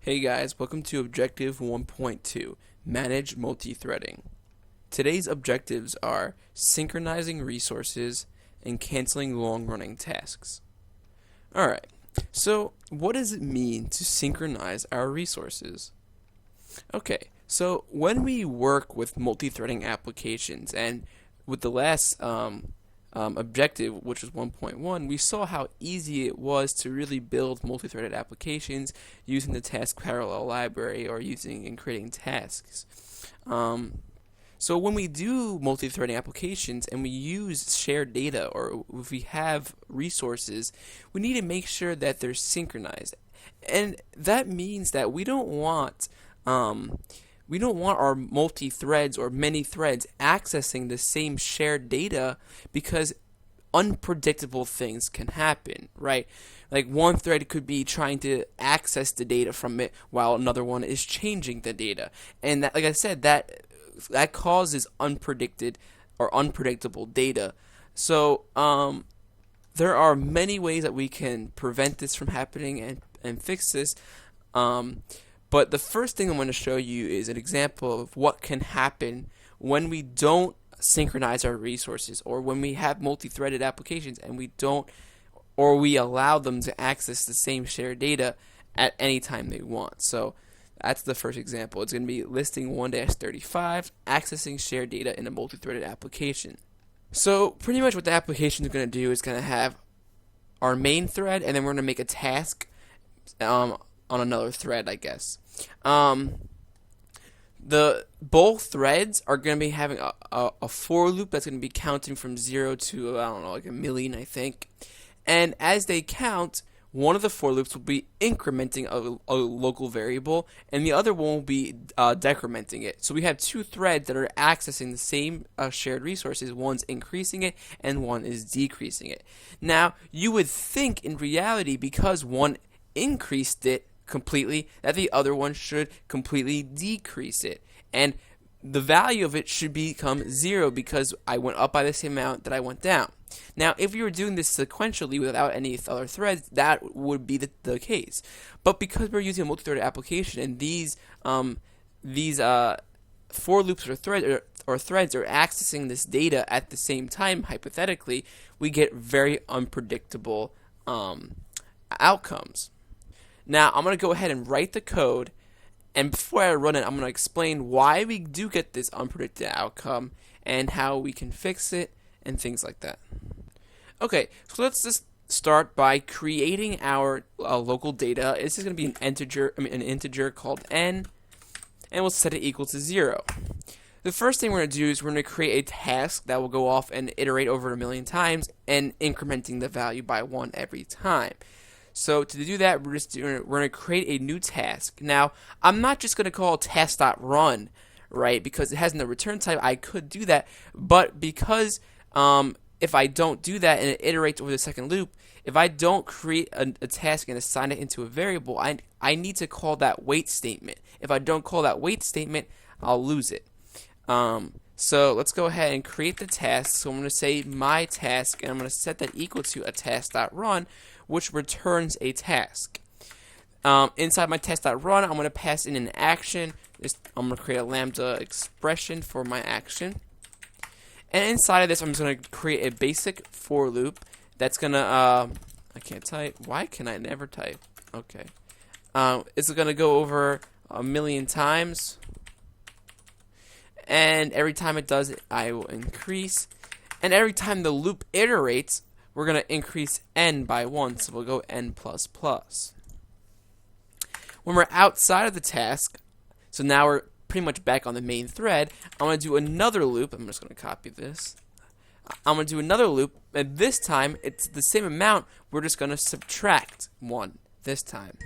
Hey guys, welcome to Objective 1.2, Manage Multithreading. Today's objectives are synchronizing resources and canceling long-running tasks. Alright, so what does it mean to synchronize our resources? Okay, so when we work with multi-threading applications, and with the last objective, which was 1.1, we saw how easy it was to really build multi-threaded applications using the task parallel library or using and creating tasks. So when we do multi-threading applications and we use shared data, or if we have resources, we need to make sure that they're synchronized. And that means that we don't want our multi-threads or many threads accessing the same shared data, because unpredictable things can happen, right? Like one thread could be trying to access the data from it while another one is changing the data. And that, like I said, that causes unpredicted or unpredictable data. So there are many ways that we can prevent this from happening and fix this. But the first thing I'm going to show you is an example of what can happen when we don't synchronize our resources, or when we have multi-threaded applications and we don't, or we allow them to access the same shared data at any time they want. So that's the first example. It's going to be listing 1-35, accessing shared data in a multi-threaded application. So pretty much what the application is going to do is going to have our main thread, and then we're going to make a task on another thread, I guess. Both threads are going to be having a for loop that's going to be counting from 0 to, I don't know, like a million, I think. And as they count, one of the for loops will be incrementing a local variable, and the other one will be decrementing it. So we have two threads that are accessing the same shared resources. One's increasing it, and one is decreasing it. Now, you would think in reality, because one increased it completely, that the other one should completely decrease it, and the value of it should become 0 because I went up by the same amount that I went down. Now, if you were doing this sequentially without any other threads, that would be the case. But because we're using a multi-threaded application, and these for loops or threads are accessing this data at the same time, hypothetically, we get very unpredictable outcomes. Now, I'm going to go ahead and write the code, and before I run it, I'm going to explain why we do get this unpredicted outcome and how we can fix it and things like that. Okay, so let's just start by creating our local data. This is going to be an integer called n, and we'll set it equal to 0. The first thing we're going to do is we're going to create a task that will go off and iterate over 1,000,000 times and incrementing the value by 1 every time. So to do that, we're going to create a new task. Now, I'm not just going to call task.run, right, because it has no return type. I could do that, but because if I don't do that and it iterates over the second loop, if I don't create a task and assign it into a variable, I need to call that wait statement. If I don't call that wait statement, I'll lose it. So let's go ahead and create the task. So I'm going to say my task, and I'm going to set that equal to a task.run, which returns a task. Inside my task.run, I'm going to pass in an action. I'm going to create a lambda expression for my action. And inside of this, I'm just going to create a basic for loop that's going to, I can't type. Why can I never type? Okay. It's going to go over 1,000,000 times. And every time it does it, I will increase. And every time the loop iterates, we're going to increase n by 1, so we'll go n++. When we're outside of the task, so now we're pretty much back on the main thread, I'm going to do another loop. I'm just going to copy this. I'm going to do another loop, and this time it's the same amount. We're just going to subtract 1 this time.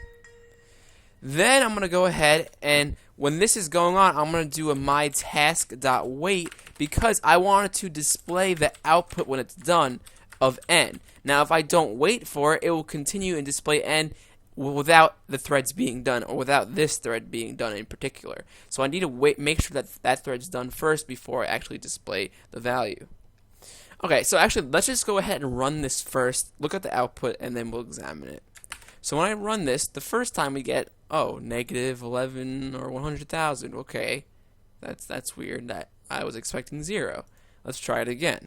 Then I'm going to go ahead, and when this is going on, I'm going to do a myTask.wait, because I wanted to display the output when it's done of n. Now, if I don't wait for it, it will continue and display n without the threads being done, or without this thread being done in particular. So I need to make sure that that thread's done first before I actually display the value. Okay, so actually, let's just go ahead and run this first, look at the output, and then we'll examine it. So when I run this, the first time we get, oh, negative 11 or 100,000. Okay, that's weird. That I was expecting 0. Let's try it again.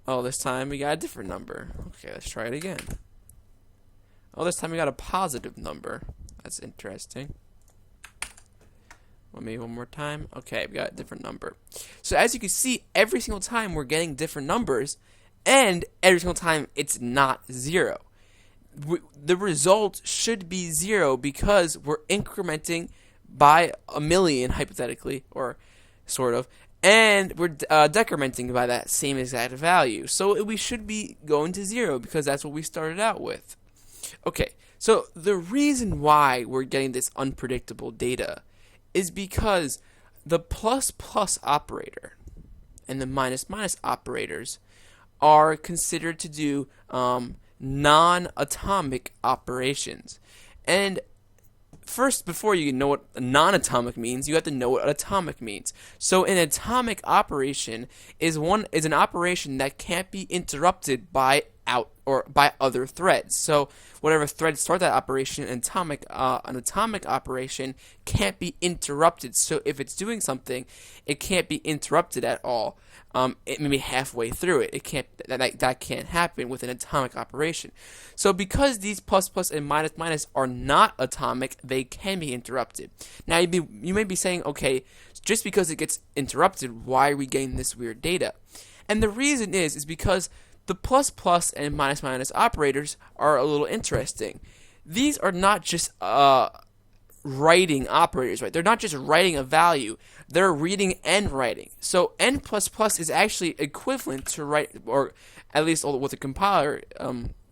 Oh, this time we got a different number. Okay, let's try it again. Oh, this time we got a positive number. That's interesting. Well, maybe one more time. Okay, we got a different number. So as you can see, every single time we're getting different numbers, and every single time it's not 0. The result should be 0 because we're incrementing by a million, hypothetically, or sort of, and we're decrementing by that same exact value. So we should be going to 0 because that's what we started out with. Okay, so the reason why we're getting this unpredictable data is because the plus plus operator and the minus minus operators are considered to do non-atomic operations. And first, before you know what non-atomic means, you have to know what atomic means. So an atomic operation is an operation that can't be interrupted by other threads. So whatever threads start that operation, an atomic operation can't be interrupted. So if it's doing something, it can't be interrupted at all. It may be halfway through it. It can't. That can't happen with an atomic operation. So because these plus plus and minus minus are not atomic, they can be interrupted. Now you may be saying, okay, just because it gets interrupted, why are we getting this weird data? And the reason is because the plus plus and minus minus operators are a little interesting. These are not just writing operators, right? They're not just writing a value. They're reading and writing. So n plus plus is actually equivalent to write, or at least what the compiler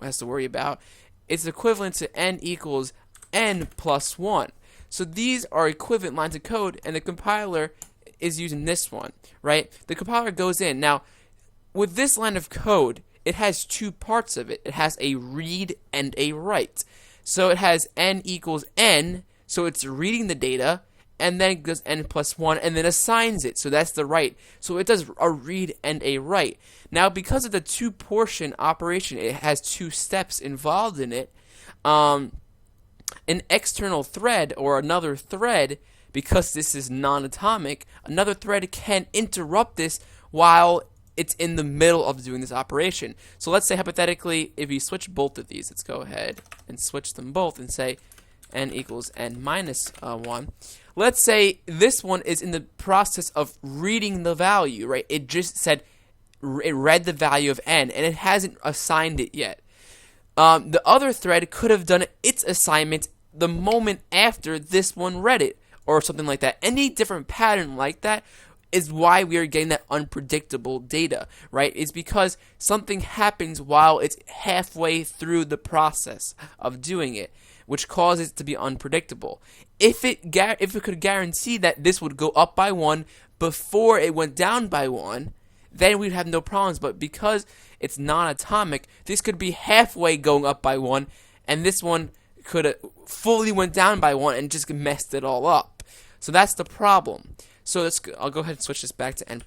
has to worry about. It's equivalent to n equals n plus 1. So these are equivalent lines of code, and the compiler is using this one, right? The compiler goes in. Now, with this line of code, it has two parts of it. It has a read and a write. So it has n equals n, so it's reading the data, and then it goes n plus 1, and then assigns it. So that's the write. So it does a read and a write. Now, because of the two-portion operation, it has two steps involved in it. An external thread, or another thread, because this is non-atomic, another thread can interrupt this while it's in the middle of doing this operation. So let's say, hypothetically, if we switch both of these, let's go ahead and switch them both and say n equals n minus 1. Let's say this one is in the process of reading the value, right? It just said, it read the value of n, and it hasn't assigned it yet. The other thread could have done its assignment the moment after this one read it, or something like that. Any different pattern like that is why we are getting that unpredictable data, right? It's because something happens while it's halfway through the process of doing it, which causes it to be unpredictable. If it could guarantee that this would go up by 1 before it went down by 1, then we'd have no problems. But because it's non-atomic, this could be halfway going up by 1, and this one could have fully went down by 1 and just messed it all up. So that's the problem. So I'll go ahead and switch this back to n++.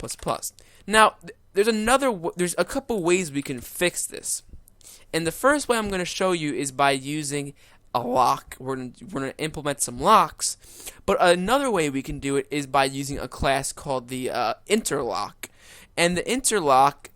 Now, there's a couple ways we can fix this. And the first way I'm going to show you is by using a lock. We're going to implement some locks. But another way we can do it is by using a class called the interlock. And the interlocked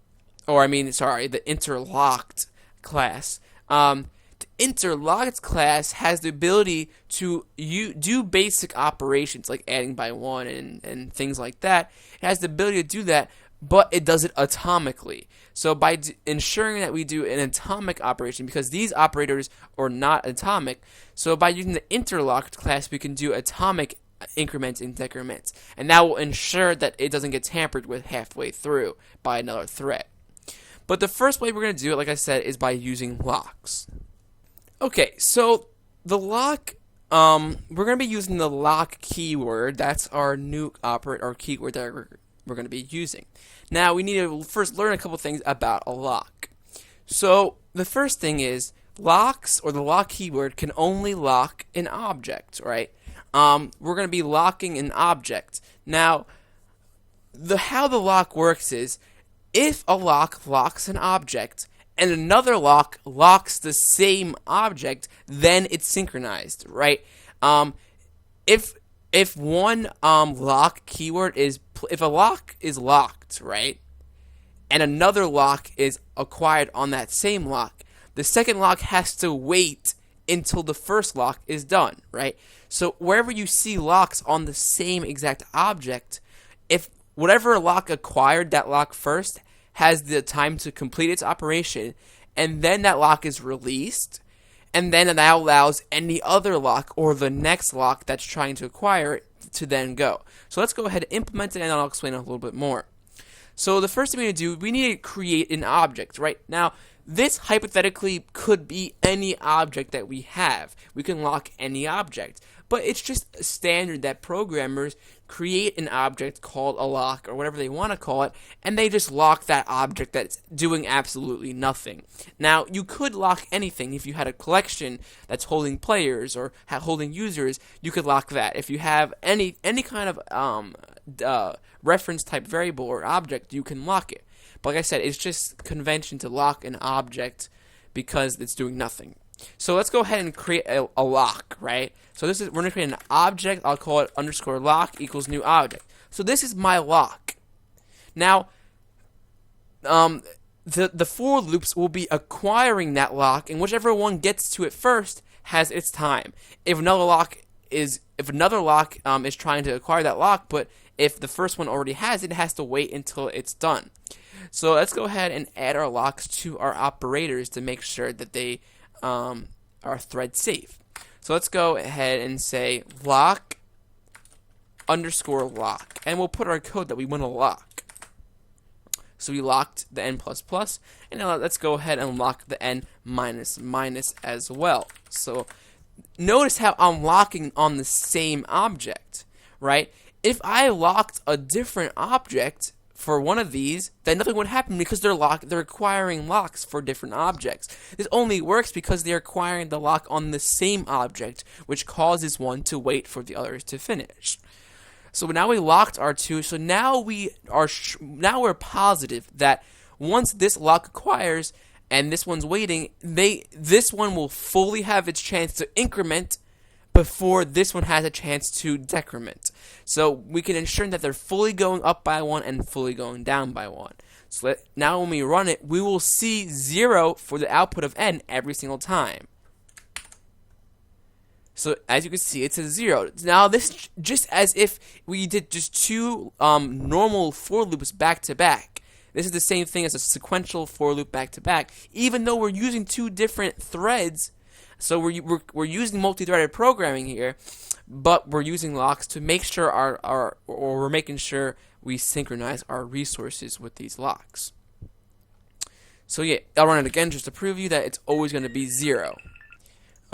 class. The interlocked class has the ability to do basic operations like adding by 1 and things like that. It has the ability to do that, but it does it atomically. So by ensuring that we do an atomic operation, because these operators are not atomic, so by using the interlocked class, we can do atomic increments and decrements. And that will ensure that it doesn't get tampered with halfway through by another thread. But the first way we're going to do it, like I said, is by using locks. Okay, so the lock, we're going to be using the lock keyword. That's our new keyword that we're going to be using. Now, we need to first learn a couple things about a lock. So, the first thing is, locks, or the lock keyword, can only lock an object, right? We're going to be locking an object. Now, how the lock works is, if a lock locks an object, and another lock locks the same object, then it's synchronized, right? If one lock keyword is if a lock is locked, right, and another lock is acquired on that same lock, the second lock has to wait until the first lock is done, right? So wherever you see locks on the same exact object, if whatever lock acquired that lock first has the time to complete its operation, and then that lock is released, and then that allows any other lock or the next lock that's trying to acquire it to then go. So let's go ahead and implement it, and I'll explain it a little bit more. So the first thing we need to do, we need to create an object, right? Now, this hypothetically could be any object that we have. We can lock any object. But it's just standard that programmers create an object called a lock, or whatever they want to call it, and they just lock that object that's doing absolutely nothing. Now, you could lock anything. If you had a collection that's holding players or holding users, you could lock that. If you have any kind of reference type variable or object, you can lock it. But like I said, it's just convention to lock an object because it's doing nothing. So let's go ahead and create a lock, right? So we're going to create an object. I'll call it underscore lock equals new object. So this is my lock. Now, the for loops will be acquiring that lock, and whichever one gets to it first has its time. If another lock is trying to acquire that lock, but if the first one already has it, it has to wait until it's done. So let's go ahead and add our locks to our operators to make sure that they are thread safe. So let's go ahead and say lock underscore lock, and we'll put our code that we want to lock. So we locked the n++, and now let's go ahead and lock the n minus minus as well. So notice how I'm locking on the same object, right? If I locked a different object for one of these, then nothing would happen because they're acquiring locks for different objects. This only works because they're acquiring the lock on the same object, which causes one to wait for the others to finish. So now we locked our two. So now we're positive that once this lock acquires and this one's waiting, this one will fully have its chance to increment before this one has a chance to decrement. So we can ensure that they're fully going up by 1 and fully going down by 1. So now when we run it, we will see 0 for the output of n every single time. So as you can see, it says 0. Now this just as if we did just two normal for loops back to back. This is the same thing as a sequential for loop back to back, even though we're using two different threads. So we're using multi-threaded programming here, but we're using locks to make sure we're making sure we synchronize our resources with these locks. So yeah, I'll run it again just to prove you that it's always going to be 0.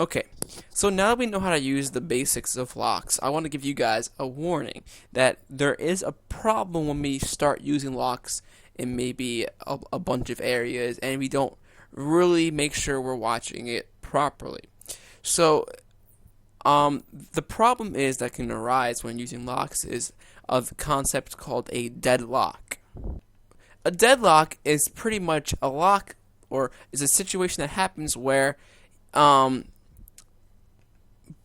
Okay, so now that we know how to use the basics of locks, I want to give you guys a warning that there is a problem when we start using locks in maybe a bunch of areas and we don't really make sure we're watching it properly. So the problem is that can arise when using locks is a concept called a deadlock. A deadlock is pretty much a lock, or is a situation that happens where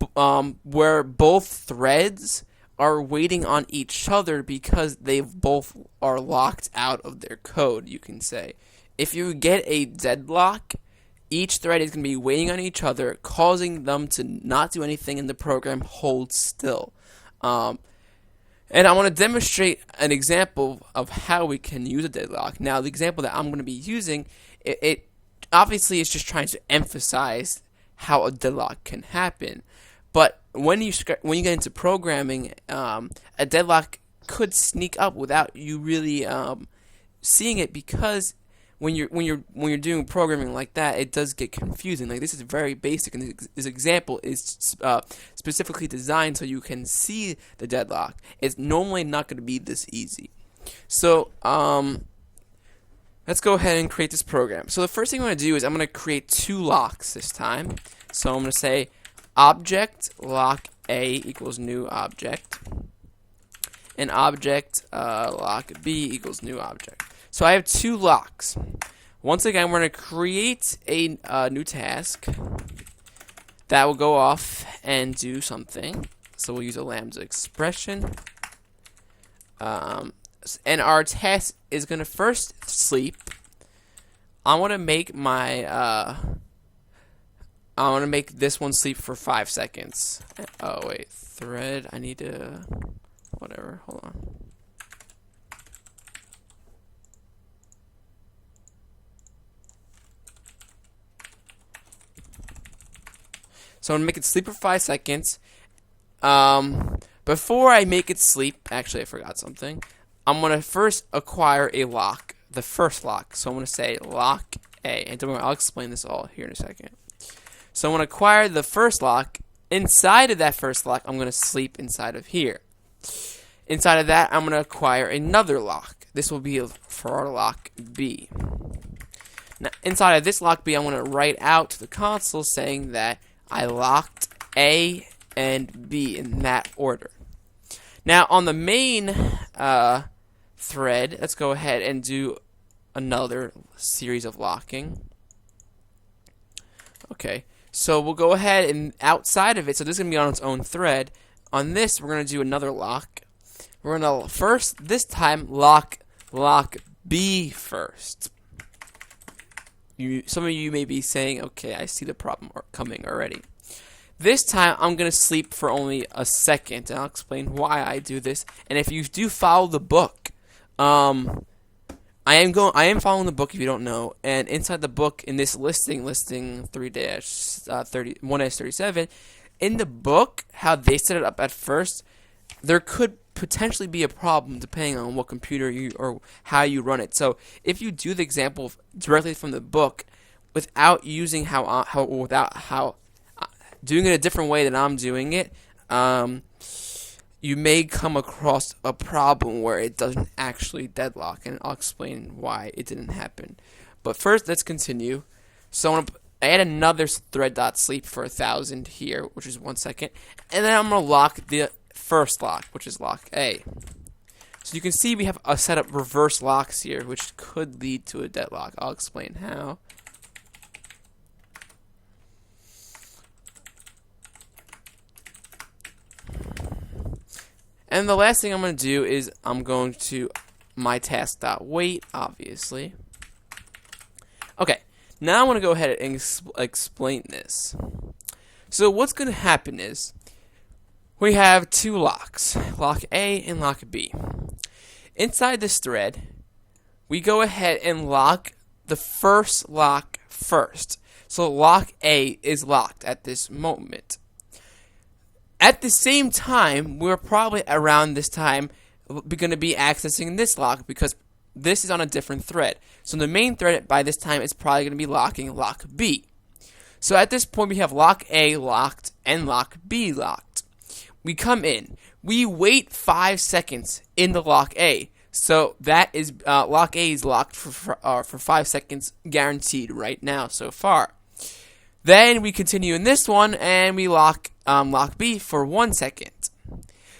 both threads are waiting on each other because they both are locked out of their code, you can say. If you get a deadlock, each thread is going to be waiting on each other, causing them to not do anything in the program, hold still. And I want to demonstrate an example of how we can use a deadlock. Now, the example that I'm going to be using, it obviously is just trying to emphasize how a deadlock can happen. But when you get into programming, a deadlock could sneak up without you really seeing it, because when you're doing programming like that, it does get confusing. Like, this is very basic, and this example is specifically designed so you can see the deadlock. It's normally not going to be this easy. So let's go ahead and create this program. So the first thing I'm going to do is I'm going to create two locks this time. So I'm going to say object lock A equals new object, and object lock B equals new object. So I have two locks. Once again, we're going to create a new task that will go off and do something. So we'll use a lambda expression. And our task is going to first sleep. I want to make my I want to make this one sleep for 5 seconds. Oh wait, thread. I need to whatever. Hold on. So I'm gonna make it sleep for 5 seconds. Before I make it sleep, actually I forgot something. I'm gonna first acquire a lock, the first lock. So I'm gonna say lock A, and don't worry, I'll explain this all here in a second. So I'm gonna acquire the first lock. Inside of that first lock, I'm gonna sleep inside of here. Inside of that, I'm gonna acquire another lock. This will be for our lock B. Now, inside of this lock B, I'm gonna write out to the console saying that I locked A and B in that order. Now, on the main thread, let's go ahead and do another series of locking. Okay, so we'll go ahead and outside of it, so this is going to be on its own thread. On this, we're going to do another lock. We're going to first, this time, lock B first. Some of you may be saying, okay, I see the problem coming already. This time, I'm going to sleep for only a second, and I'll explain why I do this. And if you do follow the book, I am following the book if you don't know, and inside the book, in this listing 3-1-37, in the book, how they set it up at first, there could potentially be a problem depending on what computer you or how you run it. So if you do the example directly from the book without using doing it a different way than I'm doing it, you may come across a problem where it doesn't actually deadlock, and I'll explain why it didn't happen. But first, let's continue. So I'm going to add another thread.sleep for 1,000 here, which is 1 second, and then I'm going to lock the first lock, which is lock A. So you can see we have a set of reverse locks here, which could lead to a deadlock. I'll explain how. And the last thing I'm going to do is I'm going to my task.wait, obviously. Okay, now I want to go ahead and explain this. So what's going to happen is we have two locks, lock A and lock B. Inside this thread, we go ahead and lock the first lock first. So lock A is locked at this moment. At the same time, we're probably around this time going to be accessing this lock because this is on a different thread. So the main thread by this time is probably going to be locking lock B. So at this point, we have lock A locked and lock B locked. We come in. We wait 5 seconds in the lock A. So that is lock A is locked for 5 seconds guaranteed right now so far. Then we continue in this one and we lock B for 1 second.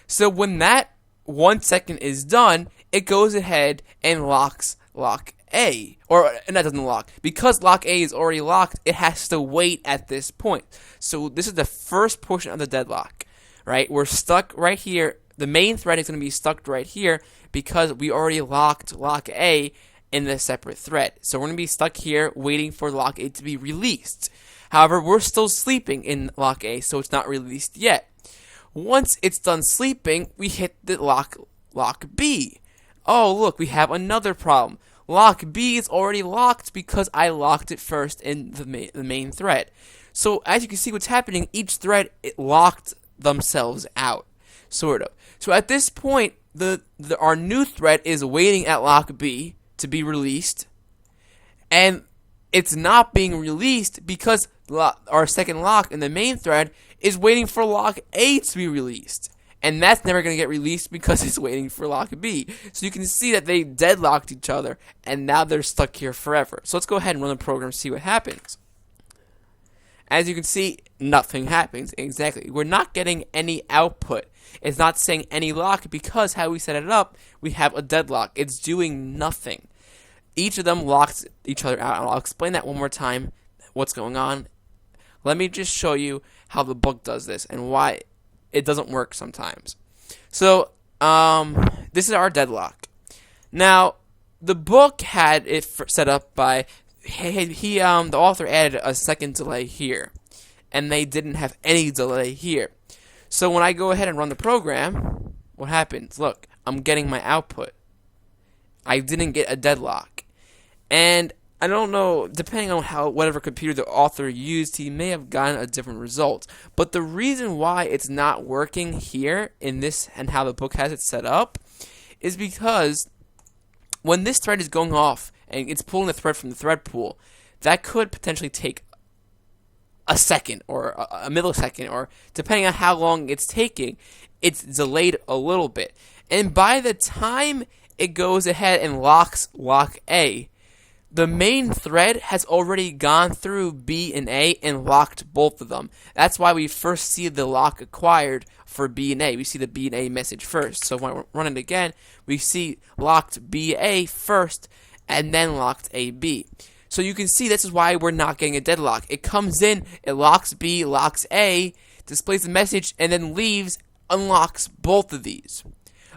So when that 1 second is done, it goes ahead and locks lock A. And that doesn't lock. Because lock A is already locked, it has to wait at this point. So this is the first portion of the deadlock, right? We're stuck right here. The main thread is going to be stuck right here because we already locked lock A in the separate thread. So we're going to be stuck here waiting for lock A to be released. However, we're still sleeping in lock A, so it's not released yet. Once it's done sleeping, we hit the lock B. Oh, look, we have another problem. Lock B is already locked because I locked it first in the main thread. So as you can see what's happening, each thread, it locked themselves out, sort of. So at this point, our new thread is waiting at lock B to be released, and it's not being released because our second lock in the main thread is waiting for lock A to be released. And that's never going to get released because it's waiting for lock B. So you can see that they deadlocked each other, and now they're stuck here forever. So let's go ahead and run the program and see what happens. As you can see, nothing happens. Exactly. We're not getting any output. It's not saying any lock because how we set it up, we have a deadlock. It's doing nothing. each of them locks each other out. And I'll explain that one more time, what's going on. Let me just show you how the book does this and why it doesn't work sometimes. So, this is our deadlock. Now, the book had it set up by the author added a second delay here, and they didn't have any delay here. So when I go ahead and run the program, what happens? Look, I'm getting my output. I didn't get a deadlock, and I don't know. Depending on whatever computer the author used, he may have gotten a different result. But the reason why it's not working here in this and how the book has it set up is because when this thread is going off and it's pulling the thread from the thread pool, that could potentially take a second or a millisecond, or depending on how long it's taking, it's delayed a little bit. And by the time it goes ahead and locks lock A, the main thread has already gone through B and A and locked both of them. That's why we first see the lock acquired for B and A. We see the B and A message first. So when we run it again, we see locked BA first and then locked AB. So you can see this is why we're not getting a deadlock. It comes in, it locks B, locks A, displays the message, and then leaves, unlocks both of these.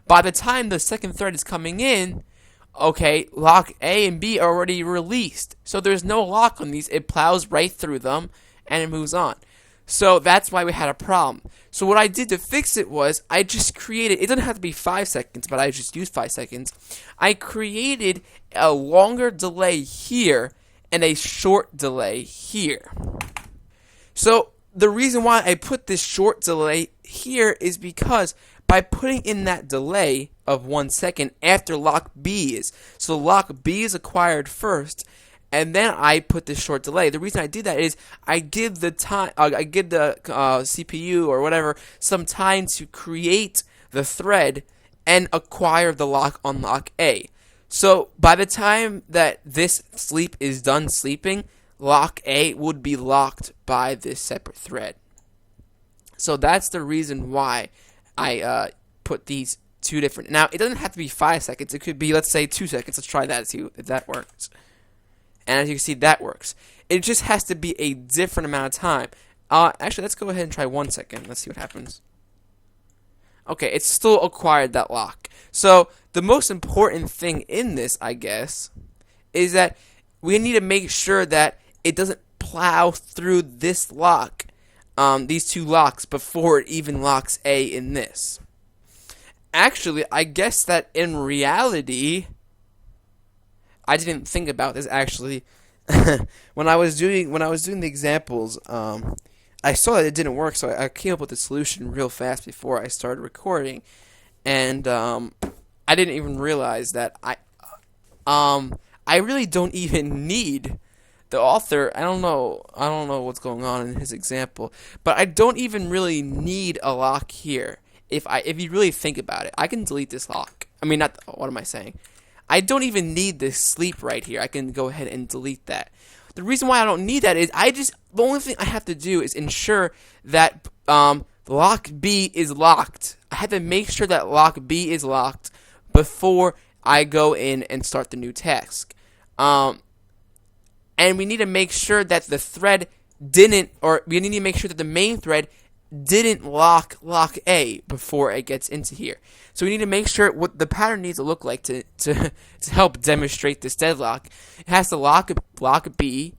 By the time the second thread is coming in, okay, lock A and B are already released. So there's no lock on these. It plows right through them, and it moves on. So that's why we had a problem. So what I did to fix it was, I just created, it doesn't have to be 5 seconds, but I just used 5 seconds. I created a longer delay here and a short delay here. So the reason why I put this short delay here is because by putting in that delay of 1 second after lock B is. So lock B is acquired first, and then I put this short delay. The reason I do that is I give the time, I give the CPU or whatever some time to create the thread and acquire the lock on lock A. So by the time that this sleep is done sleeping, lock A would be locked by this separate thread. So that's the reason why I put these two different. Now, it doesn't have to be 5 seconds. It could be, let's say, 2 seconds. Let's try that and see if that works. And as you can see, that works. It just has to be a different amount of time. Actually, let's go ahead and try 1 second. Let's see what happens. Okay, it's still acquired that lock. So the most important thing in this, I guess, is that we need to make sure that it doesn't plow through this lock, these two locks, before it even locks A in this. Actually, I guess that in reality, I didn't think about this actually. when I was doing the examples, I saw that it didn't work, so I came up with a solution real fast before I started recording, and I didn't even realize that I really don't even need the author. I don't know what's going on in his example, but I don't even really need a lock here. If you really think about it, I can delete this lock. I mean, what am I saying? I don't even need this sleep right here. I can go ahead and delete that. The reason why I don't need that is the only thing I have to do is ensure that lock B is locked. I have to make sure that lock B is locked before I go in and start the new task. And we need to make sure that the thread didn't, or we need to make sure that the main thread didn't lock A before it gets into here. So we need to make sure what the pattern needs to look like to help demonstrate this deadlock. It has to lock B,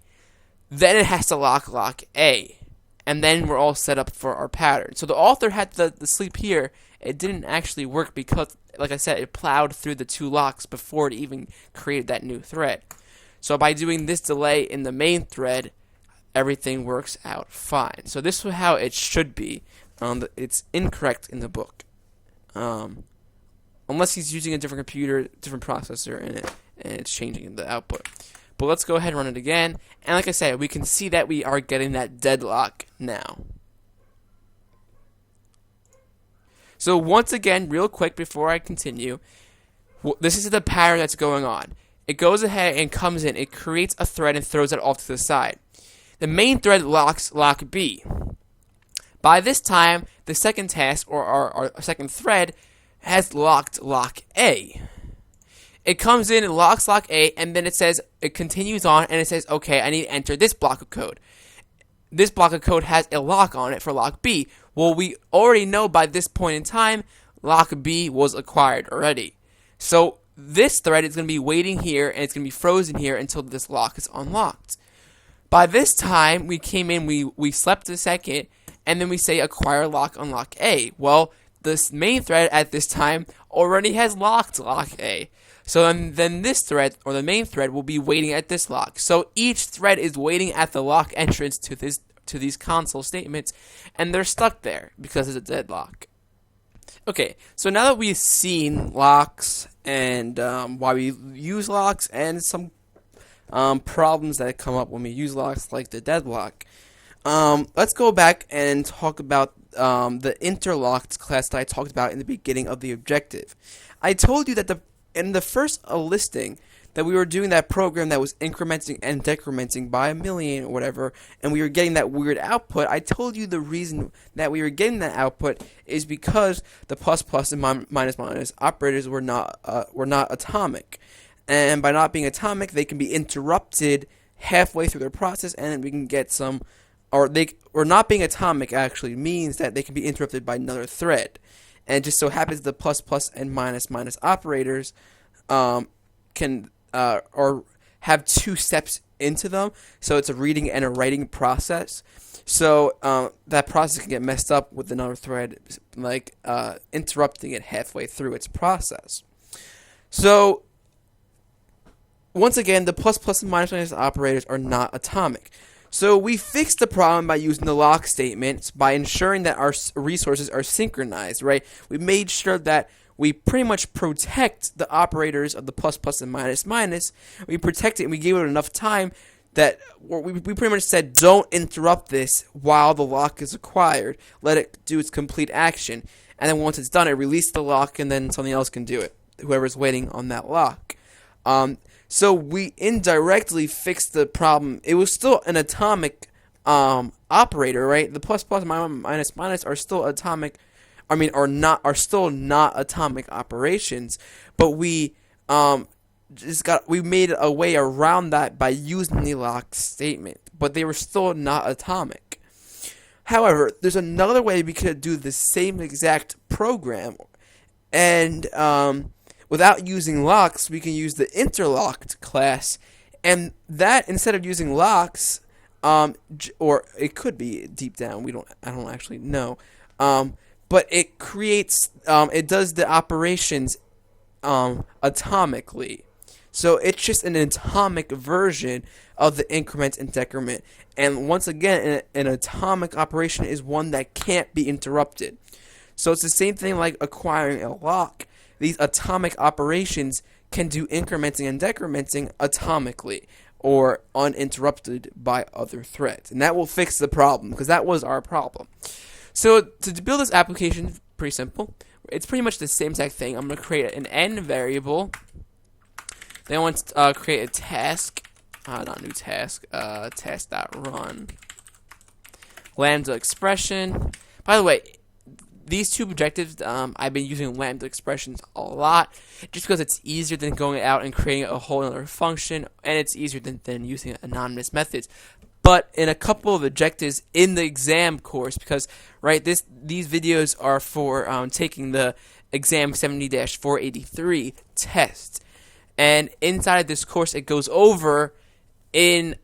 then it has to lock A, and then we're all set up for our pattern. So the author had the sleep here. It didn't actually work because, like I said, it plowed through the two locks before it even created that new thread. So by doing this delay in the main thread, everything works out fine. So this is how it should be. It's incorrect in the book. Unless he's using a different computer, different processor in it, and it's changing the output. But let's go ahead and run it again. And like I said, we can see that we are getting that deadlock now. So once again, real quick before I continue, this is the pattern that's going on. It goes ahead and comes in, it creates a thread and throws it off to the side. The main thread locks lock B. By this time, the second task, or our second thread, has locked lock A. it comes in, it locks lock A, and then it continues on, and it says, okay, I need to enter this block of code. This block of code has a lock on it for lock B. Well, we already know by this point in time, lock B was acquired already. So this thread is going to be waiting here, and it's going to be frozen here until this lock is unlocked. By this time, we came in, we slept a second, and then we say acquire lock unlock A. Well, this main thread at this time already has locked lock A. So then this thread, or the main thread, will be waiting at this lock. So each thread is waiting at the lock entrance to these console statements, and they're stuck there because it's a deadlock. Okay, so now that we've seen locks and why we use locks and some problems that come up when we use locks, like the deadlock, let's go back and talk about the interlocked class that I talked about in the beginning of the objective. I told you that in the first listing that we were doing that program that was incrementing and decrementing by a million or whatever, and we were getting that weird output. I told you the reason that we were getting that output is because the plus plus and minus minus operators were not atomic, and by not being atomic, they can be interrupted halfway through their process, and we can get some, or not being atomic actually means that they can be interrupted by another thread. And it just so happens the plus plus and minus minus operators can or have two steps into them, so it's a reading and a writing process. So that process can get messed up with another thread, like interrupting it halfway through its process. So once again, the plus plus and minus minus operators are not atomic. So we fixed the problem by using the lock statements, by ensuring that our resources are synchronized, right? We made sure that we pretty much protect the operators of the plus plus and minus minus. We protect it, and we gave it enough time that we pretty much said, don't interrupt this while the lock is acquired. Let it do its complete action. And then once it's done, it releases the lock, and then something else can do it, whoever's waiting on that lock. So we indirectly fixed the problem. It was still an atomic operator, right? The plus plus and minus minus are still atomic. Are still not atomic operations. But we made a way around that by using the lock statement. But they were still not atomic. However, there's another way we could do the same exact program, and without using locks, we can use the interlocked class, and that, instead of using locks, or it could be deep down, I don't actually know, but it creates, it does the operations atomically. So it's just an atomic version of the increment and decrement. And once again, an atomic operation is one that can't be interrupted. So it's the same thing like acquiring a lock. These atomic operations can do incrementing and decrementing atomically or uninterrupted by other threads. And that will fix the problem, because that was our problem. So to build this application, pretty simple. It's pretty much the same exact thing. I'm going to create an n variable. Then I want to create a task. Not new task. Task.run. Lambda expression. By the way, these two objectives, I've been using lambda expressions a lot, just because it's easier than going out and creating a whole other function, and it's easier than using anonymous methods. But in a couple of objectives in the exam course, because these videos are for taking the exam 70-483 test, and inside this course it goes over the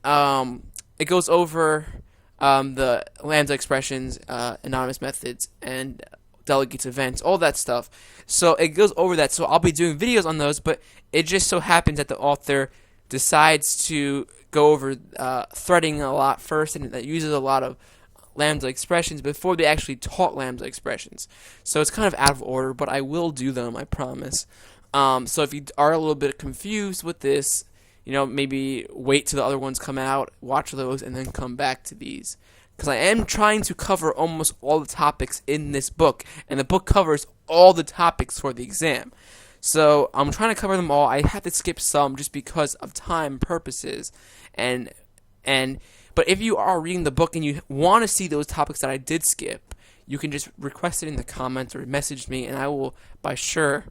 lambda expressions, anonymous methods, and delegates events, all that stuff. So it goes over that. So I'll be doing videos on those, but it just so happens that the author decides to go over threading a lot first, and that uses a lot of lambda expressions before they actually taught lambda expressions. So it's kind of out of order, but I will do them, I promise. So if you are a little bit confused with this, maybe wait till the other ones come out, watch those, and then come back to these. Because I am trying to cover almost all the topics in this book, and the book covers all the topics for the exam. So I'm trying to cover them all. I have to skip some just because of time purposes. But if you are reading the book and you want to see those topics that I did skip, you can just request it in the comments or message me, and I will, by sure,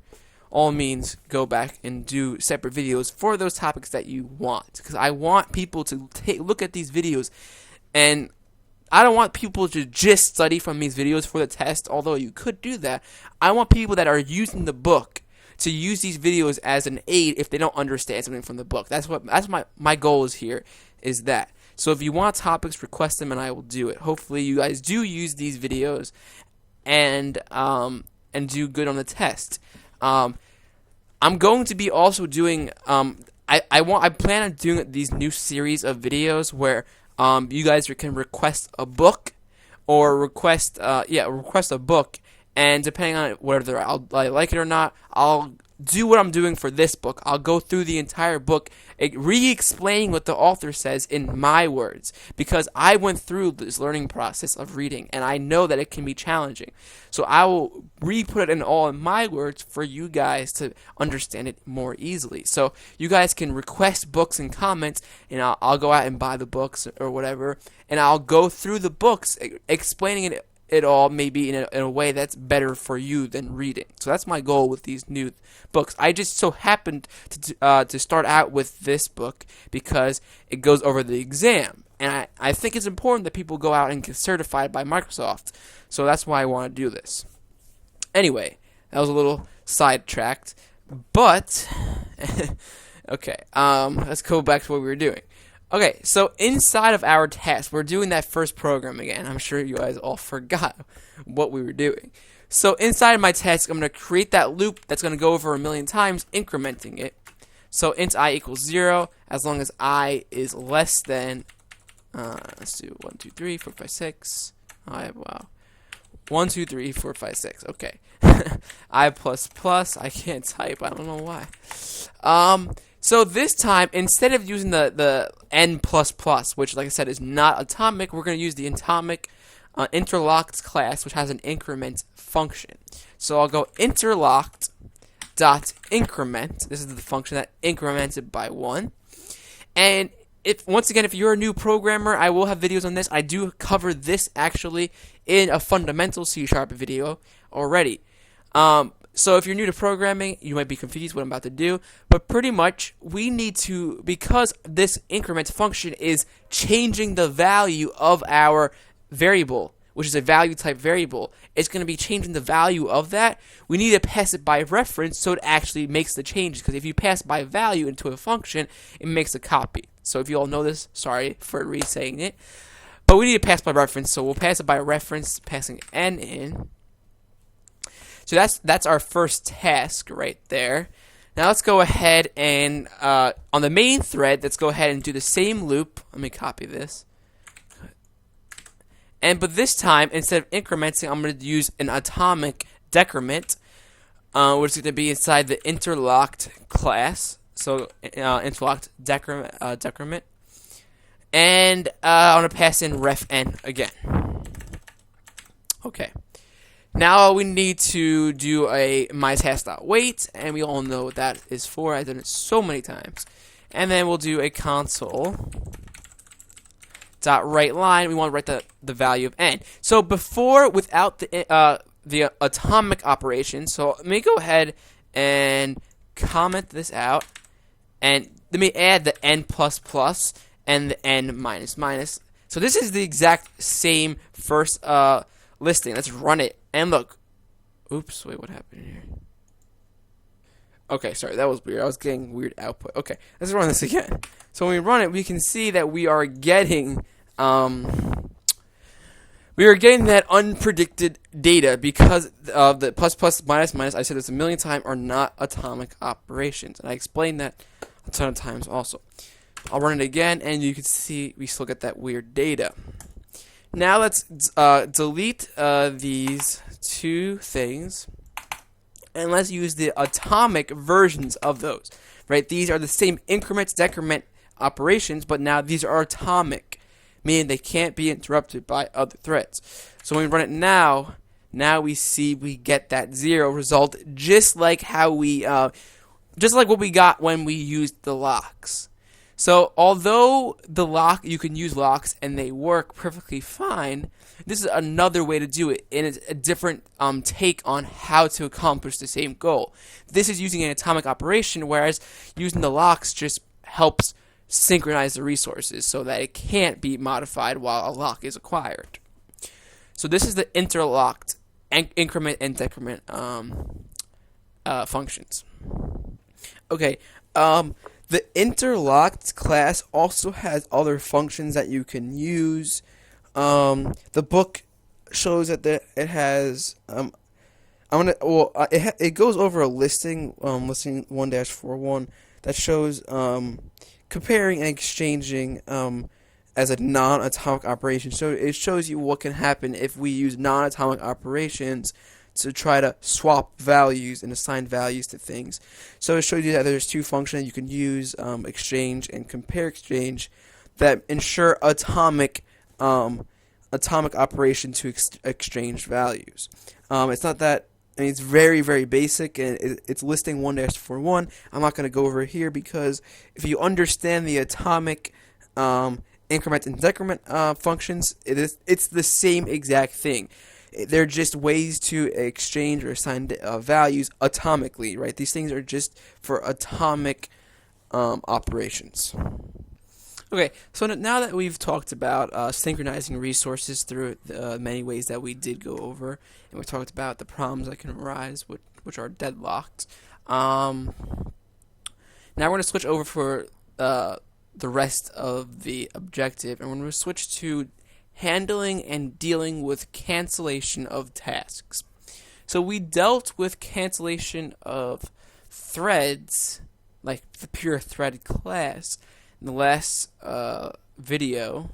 all means go back and do separate videos for those topics that you want, because I want people to look at these videos, and I don't want people to just study from these videos for the test, although you could do that. I want people that are using the book to use these videos as an aid if they don't understand something from the book. That's my goal is here, is that. So if you want topics, request them and I will do it. Hopefully you guys do use these videos and do good on the test. I'm going to be also doing I plan on doing these new series of videos where you guys can request a book, or request a book, and depending on whether I like it or not, I'll do what I'm doing for this book. I'll go through the entire book, re-explaining what the author says in my words, because I went through this learning process of reading, and I know that it can be challenging. So I will re-put it all in my words for you guys to understand it more easily. So you guys can request books and comments, and I'll go out and buy the books or whatever, and I'll go through the books, explaining it all maybe in a way that's better for you than reading. So that's my goal with these new books. I just so happened to start out with this book because it goes over the exam, and I think it's important that people go out and get certified by Microsoft. So that's why I want to do this. Anyway, that was a little sidetracked, but okay. Let's go back to what we were doing. Okay, so inside of our test, we're doing that first program again. I'm sure you guys all forgot what we were doing. So inside of my test, I'm going to create that loop that's going to go over 1,000,000 times, incrementing it. So int I equals 0, as long as I is less than, let's do 1, 2, 3, 4, 5, 6. Wow. 1, 2, 3, 4, 5, 6. Okay. I plus plus. I can't type. I don't know why. So this time, instead of using the n++, which, like I said, is not atomic, we're going to use the atomic interlocked class, which has an increment function. So I'll go interlocked dot increment. This is the function that increments it by 1. And once again, if you're a new programmer, I will have videos on this. I do cover this actually in a fundamental C# video already. So if you're new to programming, you might be confused what I'm about to do, but pretty much we need to, because this increment function is changing the value of our variable, which is a value type variable, it's going to be changing the value of that. We need to pass it by reference so it actually makes the changes, because if you pass by value into a function, it makes a copy. So if you all know this, sorry for re-saying it, but we need to pass by reference, so we'll pass it by reference, passing n in. So that's our first task right there. Now let's go ahead and, on the main thread, let's go ahead and do the same loop. Let me copy this. But this time, instead of incrementing, I'm going to use an atomic decrement, which is going to be inside the interlocked class. So, interlocked decrement. And I'm going to pass in ref n again. Okay. Now we need to do a myTask.wait, and we all know what that is for. I've done it so many times. And then we'll do a console.writeLine. We want to write the value of n. So before, without the atomic operation, so let me go ahead and comment this out, and let me add the n++ and the n-. So this is the exact same first listing. Let's run it. And look. Oops, wait, what happened here? Okay, sorry, that was weird. I was getting weird output. Okay, let's run this again. So when we run it, we can see that we are getting that unpredicted data because of the plus, minus. I said this 1,000,000 times are not atomic operations, and I explained that a ton of times also. I'll run it again, and you can see we still get that weird data. Now let's delete these two things, and let's use the atomic versions of those. Right? These are the same increment, decrement operations, but now these are atomic, meaning they can't be interrupted by other threads. So when we run it now we see we get that 0 result, just like how we, just like what we got when we used the locks. So although the lock, you can use locks and they work perfectly fine, This is another way to do it, and it's a different take on how to accomplish the same goal. This is using an atomic operation, whereas using the locks just helps synchronize the resources so that it can't be modified while a lock is acquired. So this is the interlocked increment and decrement functions. Okay, the interlocked class also has other functions that you can use. The book shows that it has. It goes over a listing, listing 1-41 that shows comparing and exchanging as a non-atomic operation. So it shows you what can happen if we use non-atomic operations to try to swap values and assign values to things. So it shows you that there's two functions you can use, exchange and compare exchange, that ensure atomic operation to exchange values. It's not that. I mean, it's very, very basic, and it's listing 1-41. I'm not going to go over it here because if you understand the atomic increment and decrement functions, it's the same exact thing. They're just ways to exchange or assign values atomically, right? These things are just for atomic operations. Okay, so now that we've talked about synchronizing resources through the many ways that we did go over, and we talked about the problems that can arise, which are deadlocked, now we're going to switch over for the rest of the objective, and we're going to switch to handling and dealing with cancellation of tasks. So we dealt with cancellation of threads, like the pure thread class, in the last video.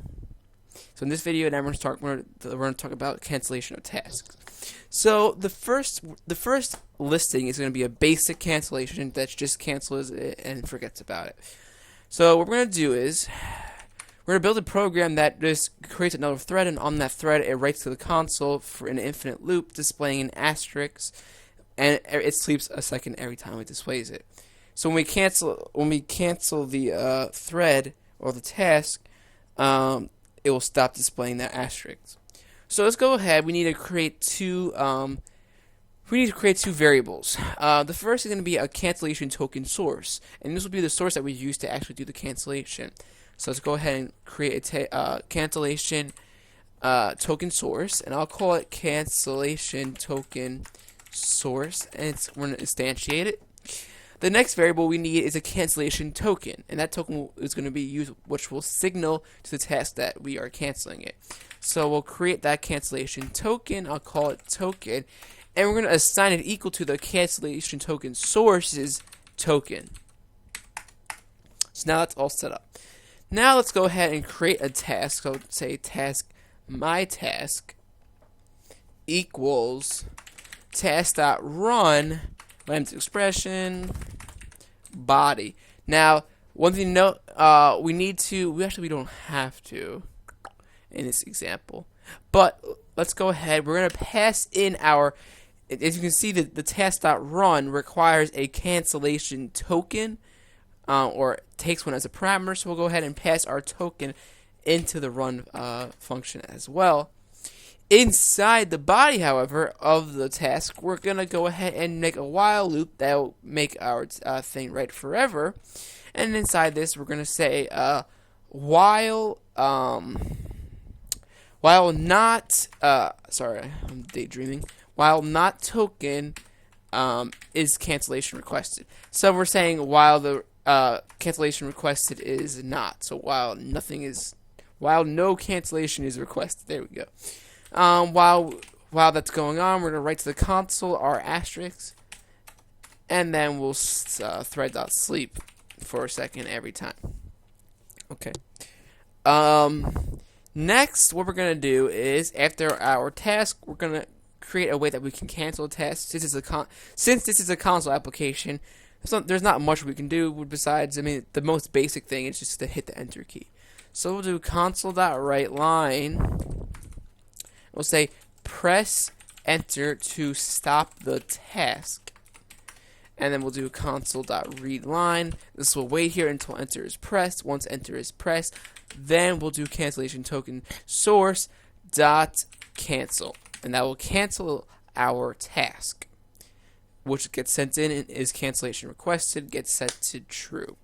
So in this video, now we're going to talk about cancellation of tasks. So the first listing is going to be a basic cancellation that just cancels it and forgets about it. So what we're going to do is we're going to build a program that just creates another thread, and on that thread it writes to the console for an infinite loop displaying an asterisk, and it sleeps a second every time it displays it. So when we cancel the thread or the task, it will stop displaying that asterisk. So let's go ahead. We need to create two variables. The first is going to be a cancellation token source, and this will be the source that we use to actually do the cancellation. So let's go ahead and create a cancellation token source, and I'll call it cancellation token source, and we're going to instantiate it. The next variable we need is a cancellation token, and that token is going to be used, which will signal to the task that we are canceling it. So we'll create that cancellation token. I'll call it token, and we're going to assign it equal to the cancellation token source's token. So now that's all set up. Now let's go ahead and create a task. So say task my task equals task.run lambda expression body. Now, one thing to note, we don't have to in this example, but let's go ahead. We're going to pass in our, as you can see, the task.run requires a cancellation token, or takes one as a parameter, so we'll go ahead and pass our token into the run function as well. Inside the body, however, of the task, we're going to go ahead and make a while loop that will make our thing write forever. And inside this, we're going to say while not, sorry, I'm daydreaming, while not token is cancellation requested. So we're saying while the cancellation requested is not. So while no cancellation is requested. There we go. While that's going on, we're going to write to the console our asterisk, and then we'll thread.sleep for a second every time. Okay. Next, what we're going to do is, after our task, we're going to create a way that we can cancel a task. Since this is a console application, there's not much we can do besides, the most basic thing is just to hit the enter key. So we'll do console.writeLine. We'll say press enter to stop the task. And then we'll do console.readLine. This will wait here until enter is pressed. Once enter is pressed, then we'll do cancellation token source dot cancel, and that will cancel our task, which gets sent in and is cancellation requested, gets set to true.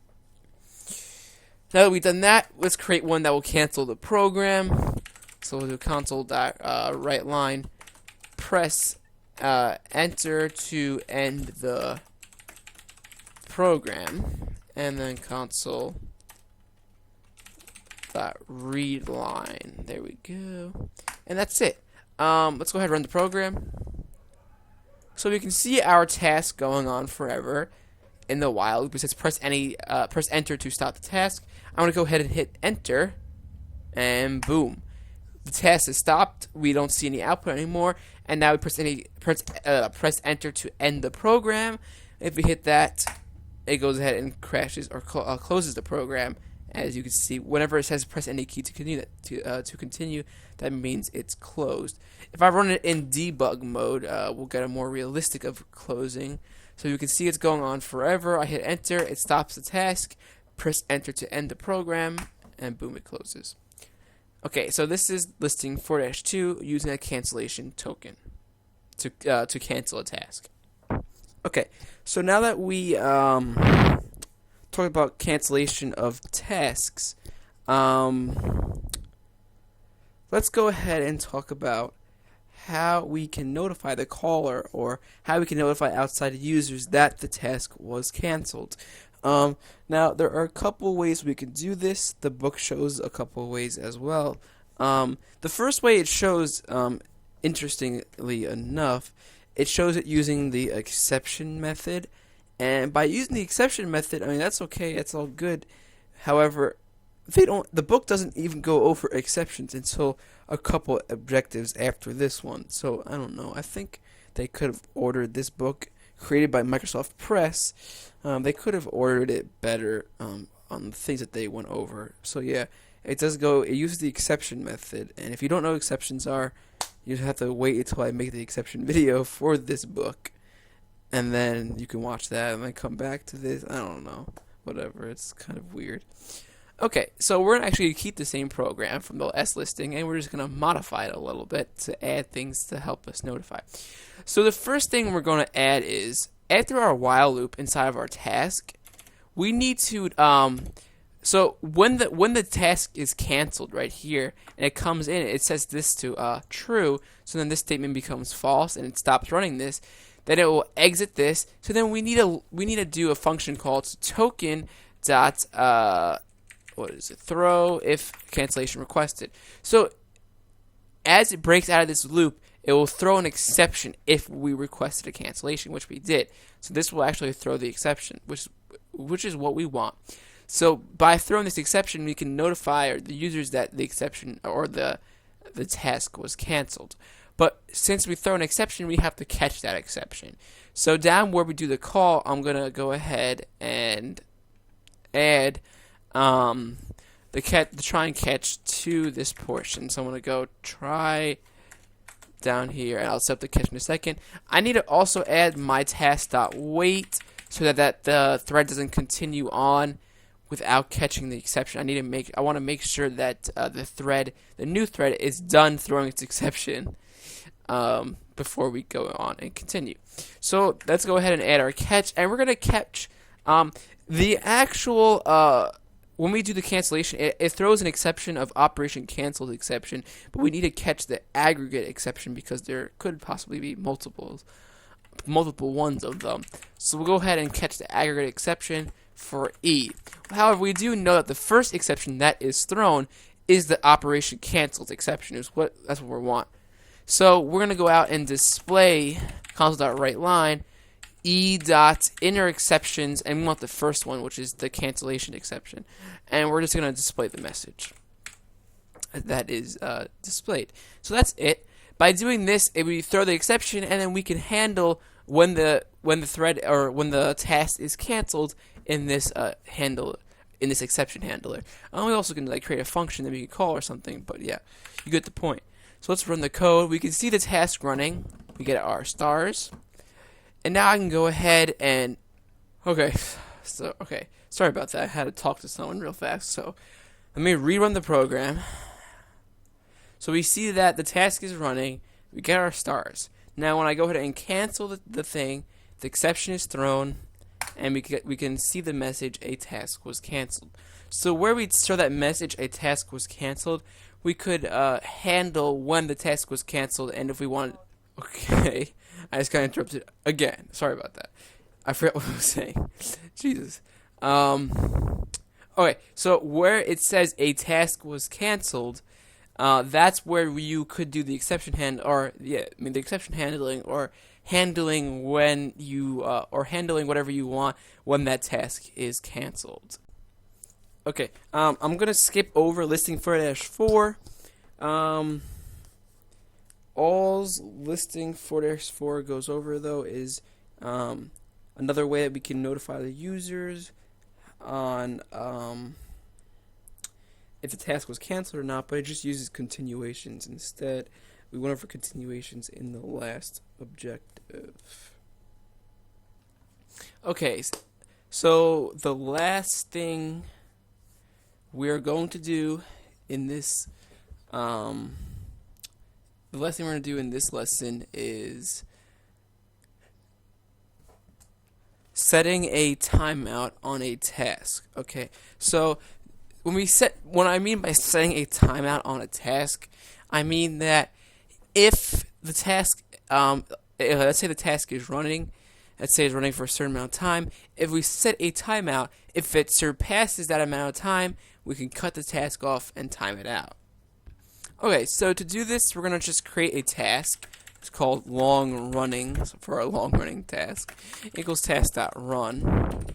Now that we've done that, let's create one that will cancel the program. So we'll do console.writeLine, press enter to end the program, and then console.readLine. There we go. And that's it. Let's go ahead and run the program. So we can see our task going on forever in the while loop. It says press enter to stop the task. I'm going to go ahead and hit enter, and boom. The task is stopped. We don't see any output anymore. And now we press enter to end the program. If we hit that, it goes ahead and crashes or closes the program. As you can see, whenever it says press any key to continue, that means it's closed. If I run it in debug mode, we'll get a more realistic of closing. So you can see it's going on forever. I hit enter, it stops the task. Press enter to end the program, and boom, it closes. Okay, so this is listing 4-2 using a cancellation token to cancel a task. Okay, so now that we talked about cancellation of tasks, let's go ahead and talk about how we can notify the caller or how we can notify outside users that the task was canceled. Now, there are a couple ways we can do this. The book shows a couple ways as well. The first way it shows, interestingly enough, it shows it using the exception method. And by using the exception method, I mean, that's okay, that's all good. However, the book doesn't even go over exceptions until a couple objectives after this one. So, I don't know. I think they could have ordered this book created by Microsoft Press. They could have ordered it better on the things that they went over. So yeah, it uses the exception method, and if you don't know what exceptions are, you have to wait until I make the exception video for this book, and then you can watch that and then come back to this. I don't know, whatever, it's kind of weird. Okay, so we're going to actually keep the same program from the S listing, and we're just going to modify it a little bit to add things to help us notify. So the first thing we're going to add is, after our while loop inside of our task, we need to, so when the task is canceled right here, and it comes in, it says this to true, so then this statement becomes false, and it stops running this, then it will exit this, so then we need to do a function called token dot, throw if cancellation requested. So as it breaks out of this loop, it will throw an exception if we requested a cancellation, which we did. So this will actually throw the exception, which is what we want. So by throwing this exception, we can notify the users that the exception or the task was canceled. But since we throw an exception, we have to catch that exception. So down where we do the call, I'm going to go ahead and add the try and catch to this portion. So I'm going to go try down here, and I'll set up the catch in a second. I need to also add my task.wait so that the thread doesn't continue on without catching the exception. I want to make sure that the new thread is done throwing its exception before we go on and continue. So let's go ahead and add our catch, and we're going to catch the actual when we do the cancellation, it throws an exception of operation canceled exception, but we need to catch the aggregate exception because there could possibly be multiple ones of them. So we'll go ahead and catch the aggregate exception for E. However, we do know that the first exception that is thrown is the operation canceled exception. That's what we want. So we're going to go out and display console.writeLine E.inner exceptions, and we want the first one, which is the cancellation exception. And we're just going to display the message that is displayed. So that's it. By doing this, we throw the exception, and then we can handle when the thread or when the task is canceled in this exception handler. We also can create a function that we can call or something, but yeah, you get the point. So let's run the code. We can see the task running. We get our stars. And now I can go ahead and, sorry about that. I had to talk to someone real fast. So let me rerun the program. So we see that the task is running. We get our stars. Now when I go ahead and cancel the thing, the exception is thrown, and we can see the message a task was canceled. So where we show that message a task was canceled, we could handle when the task was canceled, and if we want. Okay, I just got interrupted again. Sorry about that. I forgot what I was saying. Jesus. Okay, so where it says a task was canceled, that's where you could do the exception the exception handling, or handling when you or handling whatever you want when that task is canceled. Okay, I'm gonna skip over listing for -4. All's listing for -4 goes over though is another way that we can notify the users on if the task was canceled or not, but it just uses continuations instead. We went over continuations in the last objective. Okay, so the last thing we're going to do in this lesson is setting a timeout on a task. Okay, so when I mean by setting a timeout on a task, I mean that if the task, let's say the task is running, let's say it's running for a certain amount of time. If we set a timeout, if it surpasses that amount of time, we can cut the task off and time it out. Okay, so to do this, we're gonna just create a task. It's called long running, so for our long running task, equals task.run.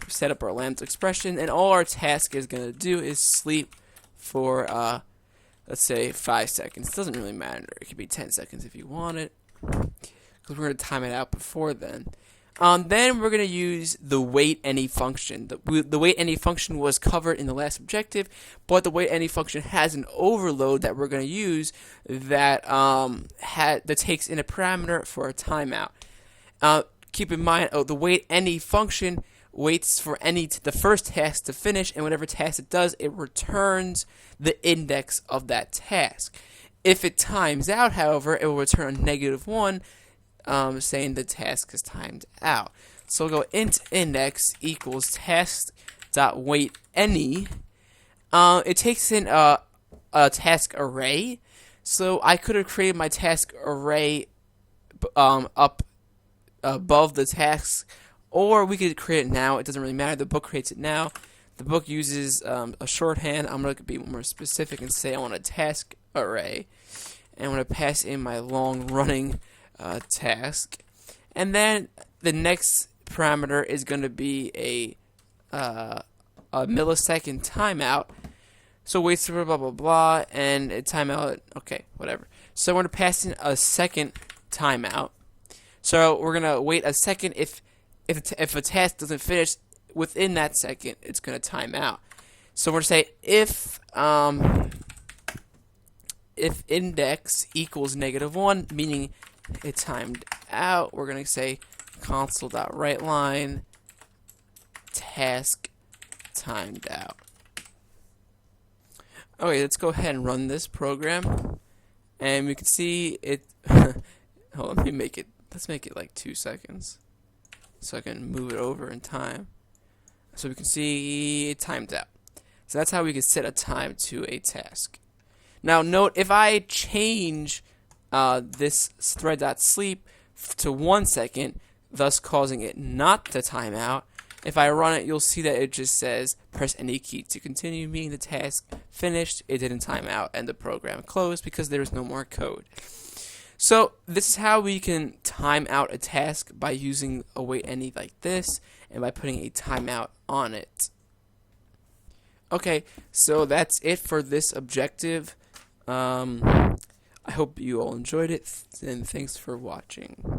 Set up our lambda expression, and all our task is gonna do is sleep for let's say 5 seconds. It doesn't really matter. It could be 10 seconds if you want it, because we're gonna time it out before then. Then we're gonna use the wait any function. The wait any function was covered in the last objective, but the wait any function has an overload that we're gonna use that that takes in a parameter for a timeout. Keep in mind, the wait any function waits for the first task to finish, and whatever task it does, it returns the index of that task. If it times out, however, it will return a -1. Saying the task is timed out. So we'll go int index equals task.waitAny. It takes in a task array. So I could have created my task array up above the tasks, or we could create it now. It doesn't really matter. The book creates it now. The book uses a shorthand. I'm going to be more specific and say I want a task array, and I'm going to pass in my long running task, and then the next parameter is going to be a millisecond timeout. So waits for blah blah blah, and a timeout. Okay, whatever. So we're going to pass in a second timeout. So we're going to wait a second. If a task doesn't finish within that second, it's going to time out. So we're going to say if index equals -1, meaning it timed out, we're going to say console.writeLine task timed out. Okay, let's go ahead and run this program, and we can see it. Hold on, let's make it like 2 seconds so I can move it over in time, so we can see it timed out. So that's how we can set a time to a task. Now note, if I change this thread.sleep to 1 second, thus causing it not to time out, if I run it, you'll see that it just says press any key to continue, meaning the task finished, it didn't time out, and the program closed because there is no more code. So this is how we can time out a task, by using a wait any like this, and by putting a timeout on it. Okay, so that's it for this objective. I hope you all enjoyed it, and thanks for watching.